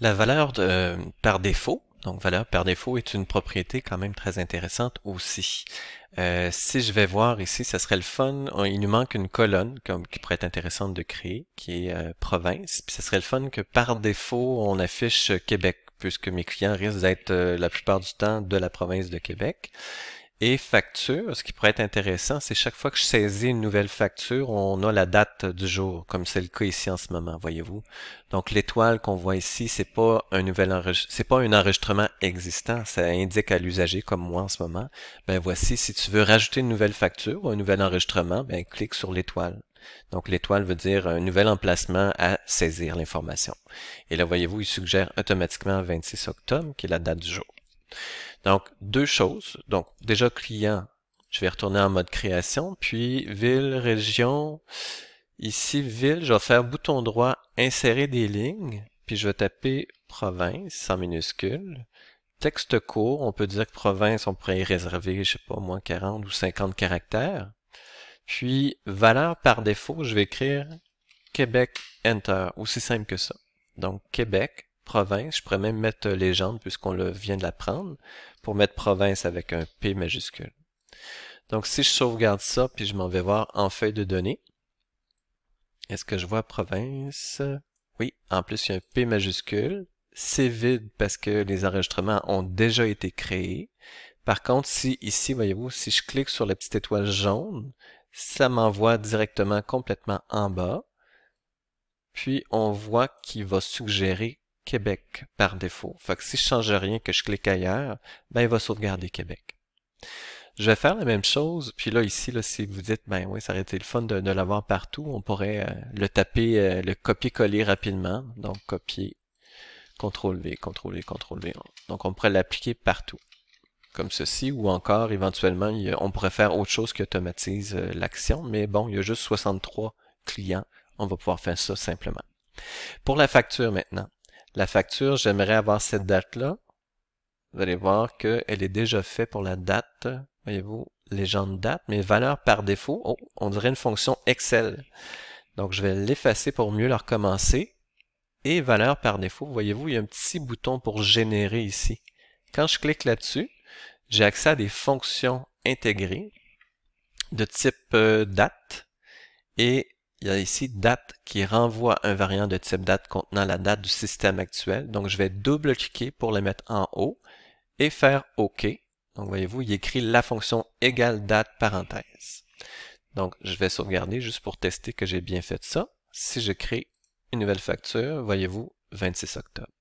La valeur par défaut, donc valeur par défaut est une propriété quand même très intéressante aussi. Si je vais voir ici, ça serait le fun, il nous manque une colonne qui pourrait être intéressante de créer, qui est province, puis ça serait le fun que par défaut on affiche Québec, puisque mes clients risquent d'être la plupart du temps de la province de Québec. Et facture, ce qui pourrait être intéressant, c'est chaque fois que je saisis une nouvelle facture, on a la date du jour, comme c'est le cas ici en ce moment, voyez-vous. Donc l'étoile qu'on voit ici, c'est pas c'est pas un enregistrement existant, ça indique à l'usager comme moi en ce moment. Ben voici, si tu veux rajouter une nouvelle facture ou un nouvel enregistrement, ben clique sur l'étoile. Donc l'étoile veut dire un nouvel emplacement à saisir l'information. Et là, voyez-vous, il suggère automatiquement 26 octobre, qui est la date du jour. Donc, deux choses. Donc, déjà client, je vais retourner en mode création, puis ville, région. Ici, ville, je vais faire bouton droit, insérer des lignes, puis je vais taper province en minuscule. Texte court, on peut dire que province, on pourrait y réserver, je sais pas, moins 40 ou 50 caractères. Puis, valeur par défaut, je vais écrire Québec, Enter, aussi simple que ça. Donc, Québec, province, je pourrais même mettre légende puisqu'on vient de l'apprendre, pour mettre province avec un P majuscule. Donc, si je sauvegarde ça, puis je m'en vais voir en feuille de données, est-ce que je vois province? Oui, en plus, il y a un P majuscule. C'est vide parce que les enregistrements ont déjà été créés. Par contre, si ici, voyez-vous, si je clique sur la petite étoile jaune, ça m'envoie directement complètement en bas. Puis on voit qu'il va suggérer Québec par défaut. Fait que si je change rien, que je clique ailleurs, ben il va sauvegarder Québec. Je vais faire la même chose, puis là ici, là, si vous dites, ben oui, ça aurait été le fun de l'avoir partout, on pourrait le taper, le copier-coller rapidement. Donc copier, CTRL-V, CTRL-V, CTRL-V. Donc on pourrait l'appliquer partout, comme ceci, ou encore éventuellement, on pourrait faire autre chose qui automatise l'action, mais bon, il y a juste 63 clients, on va pouvoir faire ça simplement. Pour la facture maintenant. La facture, j'aimerais avoir cette date-là. Vous allez voir qu'elle est déjà faite pour la date. Voyez-vous, légende date, mais valeur par défaut. Oh, on dirait une fonction Excel. Donc, je vais l'effacer pour mieux la recommencer. Et valeur par défaut, voyez-vous, il y a un petit bouton pour générer ici. Quand je clique là-dessus, j'ai accès à des fonctions intégrées de type date. Et il y a ici date qui renvoie un variant de type date contenant la date du système actuel. Donc, je vais double-cliquer pour le mettre en haut et faire OK. Donc, voyez-vous, il écrit la fonction égale date parenthèse. Donc, je vais sauvegarder juste pour tester que j'ai bien fait ça. Si je crée une nouvelle facture, voyez-vous, 26 octobre.